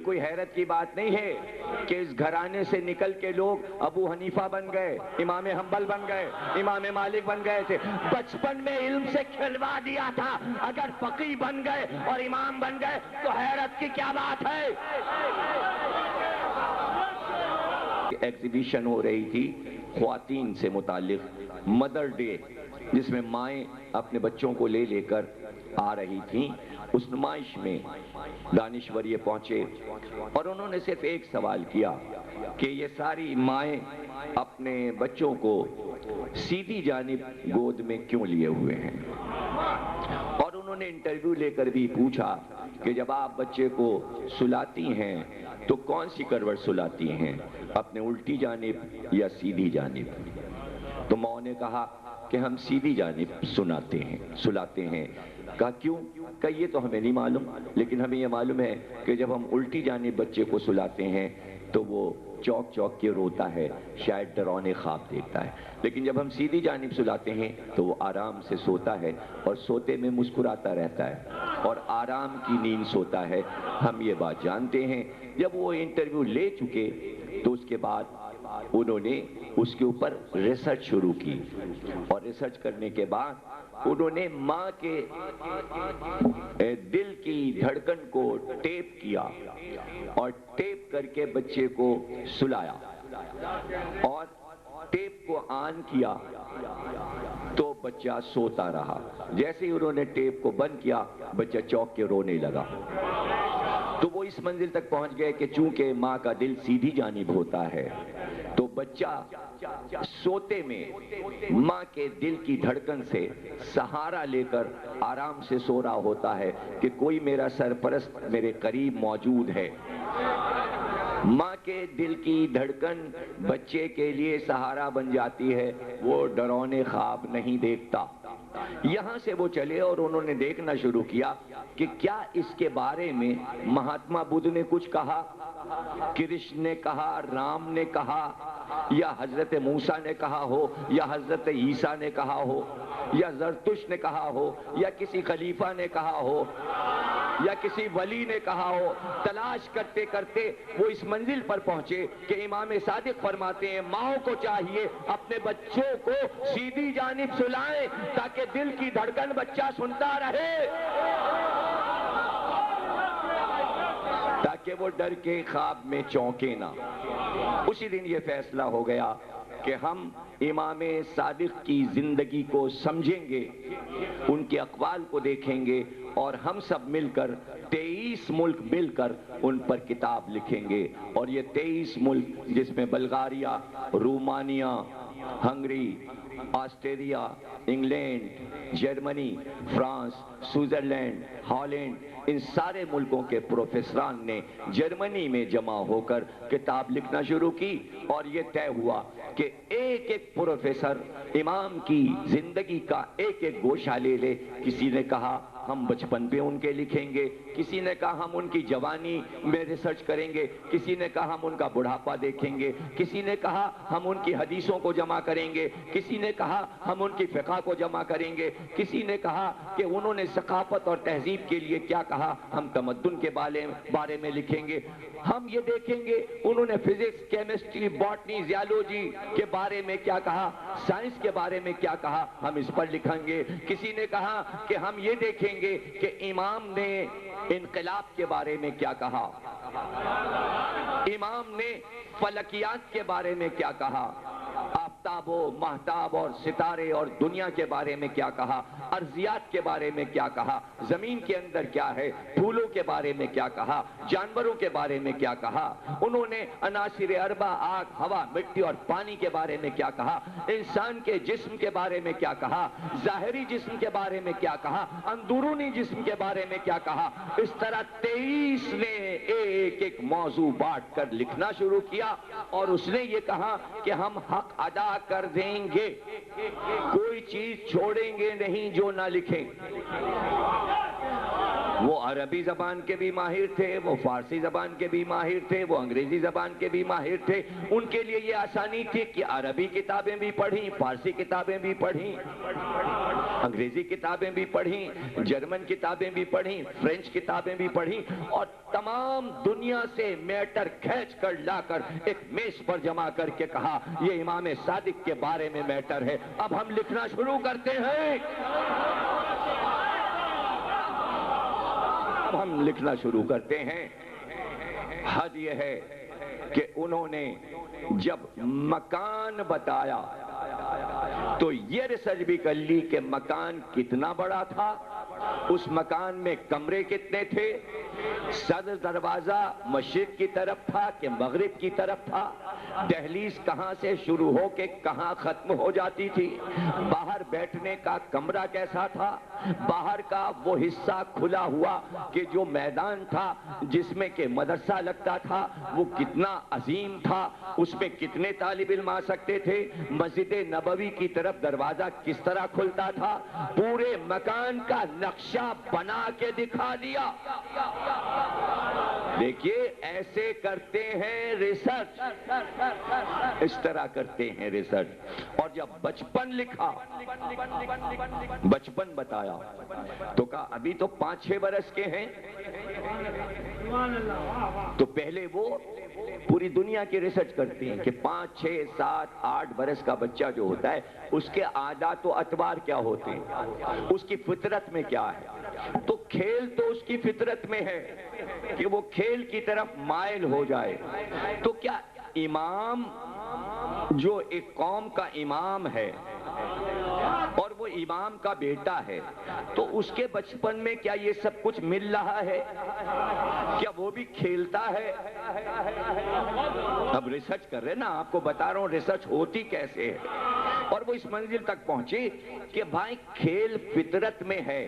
کوئی حیرت کی بات نہیں ہے کہ اس گھرانے سے نکل کے لوگ ابو حنیفہ بن گئے، امام حنبل بن گئے، امام مالک بن گئے تھے۔ بچپن میں علم سے کھلوا دیا تھا، اگر فقیہ بن گئے اور امام بن گئے تو حیرت کی کیا بات ہے؟ ایگزیبیشن ہو رہی تھی خواتین سے متعلق، مدر ڈے، جس میں مائیں اپنے بچوں کو لے لے کر آ رہی تھیں۔ اس نمائش میں دانشور یہ پہنچے اور انہوں نے صرف ایک سوال کیا کہ یہ ساری مائیں اپنے بچوں کو سیدھی جانب گود میں کیوں لیے ہوئے ہیں؟ اور انہوں نے انٹرویو لے کر بھی پوچھا کہ جب آپ بچے کو سلاتی ہیں تو کون سی کروٹ سلاتی ہیں، اپنے الٹی جانب یا سیدھی جانب؟ تو ماں نے کہا کہ ہم سیدھی جانب سلاتے ہیں۔ کہا کیوں؟ کہا یہ تو ہمیں نہیں معلوم، لیکن ہمیں یہ معلوم ہے کہ جب ہم الٹی جانب بچے کو سلاتے ہیں تو وہ چوک چوک کے روتا ہے، شاید ڈراونے خواب دیکھتا ہے، لیکن جب ہم سیدھی جانب سلاتے ہیں تو وہ آرام سے سوتا ہے اور سوتے میں مسکراتا رہتا ہے اور آرام کی نیند سوتا ہے۔ ہم یہ بات جانتے ہیں۔ جب وہ انٹرویو لے چکے تو اس کے بعد انہوں نے اس کے اوپر ریسرچ شروع کی، اور ریسرچ کرنے کے بعد انہوں نے ماں کے دل کی دھڑکن کو ٹیپ کیا اور ٹیپ کر کے بچے کو سلایا، اور ٹیپ کو آن کیا تو بچہ سوتا رہا۔ جیسے ہی انہوں نے ٹیپ کو بند کیا بچہ چوک کے رونے لگا۔ تو وہ اس منزل تک پہنچ گئے کہ چونکہ ماں کا دل سیدھی جانب ہوتا ہے تو بچہ سوتے میں ماں کے دل کی دھڑکن سے سہارا لے کر آرام سے سو رہا ہوتا ہے کہ کوئی میرا سرپرست میرے قریب موجود ہے۔ ماں کے دل کی دھڑکن بچے کے لیے سہارا بن جاتی ہے، وہ ڈراونے خواب نہیں دیکھتا۔ یہاں سے وہ چلے اور انہوں نے دیکھنا شروع کیا کہ کیا اس کے بارے میں مہاتما بدھ نے کچھ کہا، کرشن نے کہا، رام نے کہا، یا حضرت موسیٰ نے کہا ہو، یا حضرت عیسیٰ نے کہا ہو، یا زرتشت نے کہا ہو، یا کسی خلیفہ نے کہا ہو، یا کسی ولی نے کہا ہو۔ تلاش کرتے کرتے وہ اس منزل پر پہنچے کہ امام صادق فرماتے ہیں ماؤں کو چاہیے اپنے بچوں کو سیدھی جانب سلائیں تاکہ دل کی دھڑکن بچہ سنتا رہے، تاکہ وہ ڈر کے خواب میں چونکے نہ۔ اسی دن یہ فیصلہ ہو گیا کہ ہم امام صادق کی زندگی کو سمجھیں گے، ان کے اقوال کو دیکھیں گے، اور ہم سب مل کر 23 ملک مل کر ان پر کتاب لکھیں گے۔ اور یہ 23 ملک جس میں Bulgaria, Romania, Hungary, Australia, England, جرمنی، فرانس، سوئٹزرلینڈ، ہالینڈ، ان سارے ملکوں کے پروفیسران نے جرمنی میں جمع ہو کر کتاب لکھنا شروع کی، اور یہ طے ہوا کہ ایک ایک پروفیسر امام کی زندگی کا ایک ایک گوشہ لے لے۔ کسی نے کہا ہم بچپن پہ ان کے لکھیں گے، کسی نے کہا ہم ان کی جوانی میں ریسرچ کریں گے، کسی نے کہا ہم ان کا بڑھاپا دیکھیں گے، کسی نے کہا ہم ان کی حدیثوں کو جمع کریں گے، کسی نے کہا ہم ان کی فقہ کو جمع کریں گے، کسی نے کہا کہ انہوں نے ثقافت اور تہذیب کے لیے کیا کہا، ہم تمدن کے بارے میں لکھیں گے۔ ہم یہ دیکھیں گے انہوں نے فزکس، کیمسٹری، باٹنی، زیالوجی کے بارے میں کیا کہا، سائنس کے بارے میں کیا کہا، ہم اس پر لکھیں گے۔ کسی نے کہا کہ ہم یہ دیکھیں گے کہ امام نے انقلاب کے بارے میں کیا کہا، امام نے فلکیات کے بارے میں کیا کہا، آفتاب و مہتاب اور ستارے اور دنیا کے بارے میں کیا کہا، ارضیات کے بارے میں کیا کہا، زمین کے اندر کیا ہے، پھولوں کے بارے میں کیا کہا، جانوروں کے بارے میں کیا کہا، انہوں نے عناصر اربع، آگ، ہوا، مٹی اور پانی کے بارے میں کیا کہا، انسان کے جسم کے بارے میں کیا کہا، ظاہری جسم کے بارے میں کیا کہا، اندرونی جسم کے بارے میں کیا کہا۔ اس طرح 23 نے ایک ایک موضوع بانٹ کر لکھنا شروع کیا، اور اس نے یہ کہا کہ ہم حق ادا کر دیں گے، کوئی چیز چھوڑیں گے نہیں جو نہ لکھیں۔ وہ عربی زبان کے بھی ماہر تھے، وہ فارسی زبان کے بھی ماہر تھے، وہ انگریزی زبان کے بھی ماہر تھے۔ ان کے لیے یہ آسانی تھی کہ عربی کتابیں بھی پڑھیں، فارسی کتابیں بھی پڑھیں۔ انگریزی کتابیں بھی پڑھیں، جرمن کتابیں بھی پڑھیں، فرینچ کتابیں بھی پڑھیں، اور تمام دنیا سے میٹر کھینچ کر لا کر ایک میز پر جمع کر کے کہا یہ امام صادق کے بارے میں میٹر ہے، اب ہم لکھنا شروع کرتے ہیں۔ اب ہم لکھنا شروع کرتے ہیں۔ حد یہ ہے کہ انہوں نے جب مکان بتایا تو یہ ریسرچ بھی کر لی کہ مکان کتنا بڑا تھا، اس مکان میں کمرے کتنے تھے، صدر دروازہ مشرق کی طرف تھا کہ مغرب کی طرف تھا، دہلیز کہاں سے شروع ہو کے کہاں ختم ہو جاتی تھی، باہر بیٹھنے کا کمرہ کیسا تھا، باہر کا وہ حصہ کھلا ہوا کہ جو میدان تھا جس میں کہ مدرسہ لگتا تھا وہ کتنا عظیم تھا، اس میں کتنے طالب علم آ سکتے تھے، مسجد نبوی کی طرف دروازہ کس طرح کھلتا تھا، پورے مکان کا نقشہ بنا کے دکھا دیا۔ دیکھیے ایسے کرتے ہیں ریسرچ، اس طرح کرتے ہیں ریسرچ۔ اور جب بچپن لکھا، بچپن بتایا تو کہا ابھی تو 5-6 برس کے ہیں، تو پہلے وہ پوری دنیا کی ریسرچ کرتے ہیں کہ 5, 6, 7, 8 برس کا بچہ جو ہوتا ہے اس کے عادات و اطوار کیا ہوتے ہیں، اس کی فطرت میں کیا ہے۔ تو کھیل تو اس کی فطرت میں ہے کہ وہ کھیل کی طرف مائل ہو جائے، تو کیا امام جو ایک قوم کا امام ہے اور وہ امام کا بیٹا ہے تو اس کے بچپن میں کیا یہ سب کچھ مل رہا ہے، کیا وہ بھی کھیلتا ہے؟ اب ریسرچ کر رہے نا، آپ کو بتا رہا ہوں ریسرچ ہوتی کیسے ہے، اور وہ اس منزل تک پہنچی کہ بھائی کھیل فطرت میں ہے۔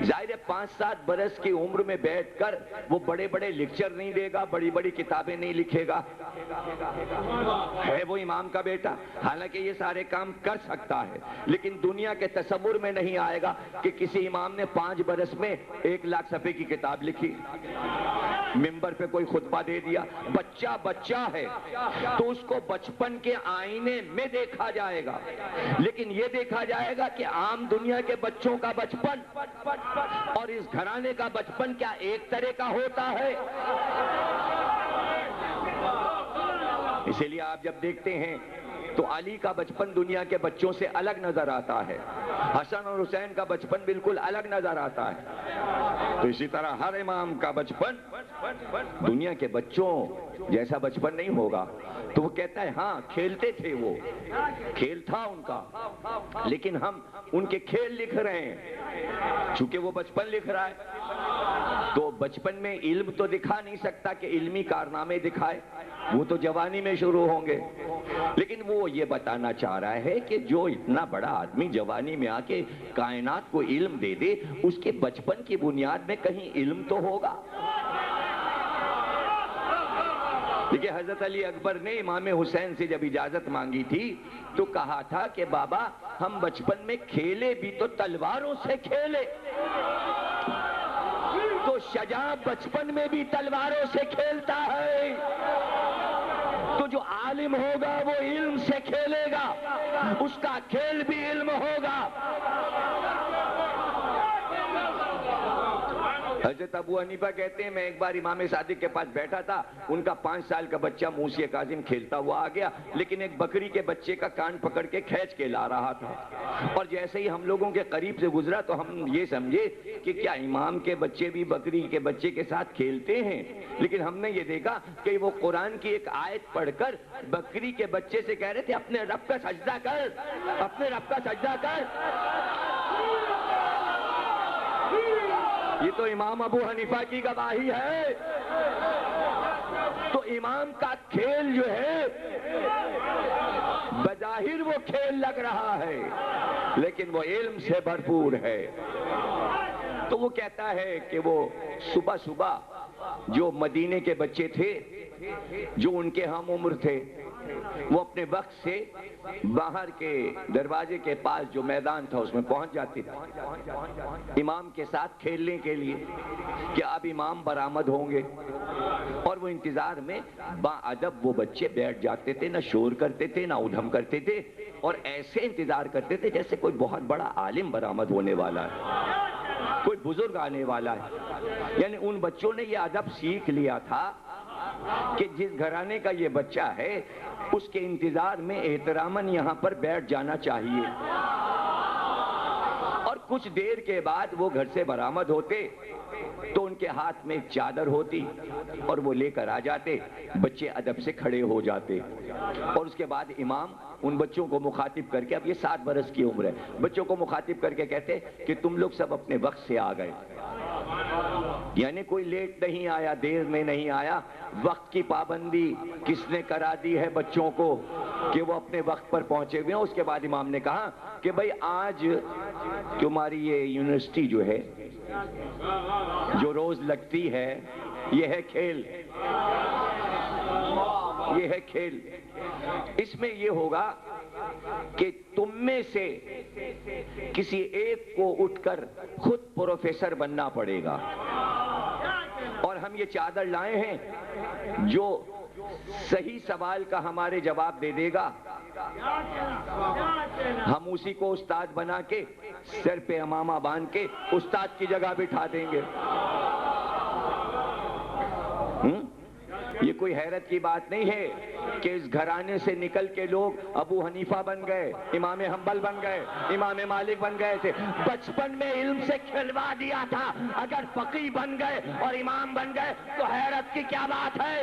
ظاہر ہے 5-7 برس کی عمر میں بیٹھ کر وہ بڑے بڑے لیکچر نہیں دے گا، بڑی بڑی کتابیں نہیں لکھے گا، ہے وہ امام کا بیٹا، حالانکہ یہ سارے کام کر سکتا ہے، لیکن دنیا کے تصور میں نہیں آئے گا کہ کسی امام نے 5 برس میں 1 لاکھ صفحے کی کتاب لکھی، ممبر پہ کوئی خطبہ دے دیا۔ بچہ بچہ ہے تو اس کو بچپن کے آئینے میں دیکھا جائے گا، لیکن یہ دیکھا جائے گا کہ عام دنیا کے بچوں کا بچپن اور اس گھرانے کا بچپن کیا ایک طرح کا ہوتا ہے۔ اسی لیے آپ جب دیکھتے ہیں تو علی کا بچپن دنیا کے بچوں سے الگ نظر آتا ہے، حسن اور حسین کا بچپن بالکل الگ نظر آتا ہے، تو اسی طرح ہر امام کا بچپن دنیا کے بچوں جیسا بچپن نہیں ہوگا۔ تو وہ کہتا ہے ہاں کھیلتے تھے، وہ کھیل تھا ان کا، لیکن ہم ان کے کھیل لکھ رہے ہیں چونکہ وہ بچپن لکھ رہا ہے، تو بچپن میں علم تو دکھا نہیں سکتا کہ علمی کارنامے دکھائے، وہ تو جوانی میں شروع ہوں گے، لیکن وہ یہ بتانا چاہ رہا ہے کہ جو اتنا بڑا آدمی جوانی میں آ کے کائنات کو علم دے دے، اس کے بچپن کی بنیاد میں کہیں علم تو ہوگا۔ دیکھیں حضرت علی اکبر نے امام حسین سے جب اجازت مانگی تھی تو کہا تھا کہ بابا ہم بچپن میں کھیلے بھی تو تلواروں سے کھیلے، تو شجاع بچپن میں بھی تلواروں سے کھیلتا ہے، تو جو عالم ہوگا وہ علم سے کھیلے گا، اس کا کھیل بھی علم ہوگا۔ حضرت ابو حنیفہ کہتے ہیں میں ایک بار امام صادق کے پاس بیٹھا تھا، ان کا 5 سال کا بچہ موسی کاظم کھیلتا ہوا آ گیا، لیکن ایک بکری کے بچے کا کان پکڑ کے کھینچ کے لا رہا تھا، اور جیسے ہی ہم لوگوں کے قریب سے گزرا تو ہم یہ سمجھے کہ کیا امام کے بچے بھی بکری کے بچے کے ساتھ کھیلتے ہیں، لیکن ہم نے یہ دیکھا کہ وہ قرآن کی ایک آیت پڑھ کر بکری کے بچے سے کہہ رہے تھے اپنے رب کا سجدہ کر، اپنے رب کا سجدہ کر۔ یہ تو امام ابو حنیفہ کی گواہی ہے۔ تو امام کا کھیل جو ہے بظاہر وہ کھیل لگ رہا ہے لیکن وہ علم سے بھرپور ہے۔ تو وہ کہتا ہے کہ وہ صبح صبح جو مدینے کے بچے تھے جو ان کے ہم عمر تھے وہ اپنے وقت سے باہر کے دروازے کے پاس جو میدان تھا اس میں پہنچ جاتے تھے امام کے ساتھ کھیلنے کے لیے کہ اب امام برآمد ہوں گے، اور وہ انتظار میں با ادب وہ بچے بیٹھ جاتے تھے، نہ شور کرتے تھے نہ ادھم کرتے تھے، اور ایسے انتظار کرتے تھے جیسے کوئی بہت بڑا عالم برآمد ہونے والا ہے، کوئی بزرگ آنے والا ہے۔ یعنی ان بچوں نے یہ ادب سیکھ لیا تھا کہ جس گھرانے کا یہ بچہ ہے اس کے انتظار میں احتراماً یہاں پر بیٹھ جانا چاہیے۔ اور کچھ دیر کے بعد وہ گھر سے برآمد ہوتے تو ان کے ہاتھ میں ایک چادر ہوتی اور وہ لے کر آ جاتے، بچے ادب سے کھڑے ہو جاتے، اور اس کے بعد امام ان بچوں کو مخاطب کر کے، اب یہ 7 برس کی عمر ہے، بچوں کو مخاطب کر کے کہتے کہ تم لوگ سب اپنے وقت سے آ گئے، یعنی کوئی لیٹ نہیں آیا، دیر میں نہیں آیا۔ وقت کی پابندی کس نے کرا دی ہے بچوں کو کہ وہ اپنے وقت پر پہنچے ہوئے ہیں۔ اس کے بعد امام نے کہا کہ بھئی آج تمہاری یہ یونیورسٹی جو ہے، جو روز لگتی ہے، یہ ہے کھیل، یہ ہے کھیل۔ اس میں یہ ہوگا کہ تم میں سے کسی ایک کو اٹھ کر خود پروفیسر بننا پڑے گا، اور ہم یہ چادر لائے ہیں، جو صحیح سوال کا ہمارے جواب دے دے گا ہم اسی کو استاد بنا کے سر پہ امامہ باندھ کے استاد کی جگہ بٹھا دیں گے۔ یہ کوئی حیرت کی بات نہیں ہے کہ اس گھرانے سے نکل کے لوگ ابو حنیفہ بن گئے، امام حنبل بن گئے، امام مالک بن گئے تھے۔ بچپن میں علم سے کھلوا دیا تھا، اگر فقیہ بن گئے اور امام بن گئے تو حیرت کی کیا بات ہے؟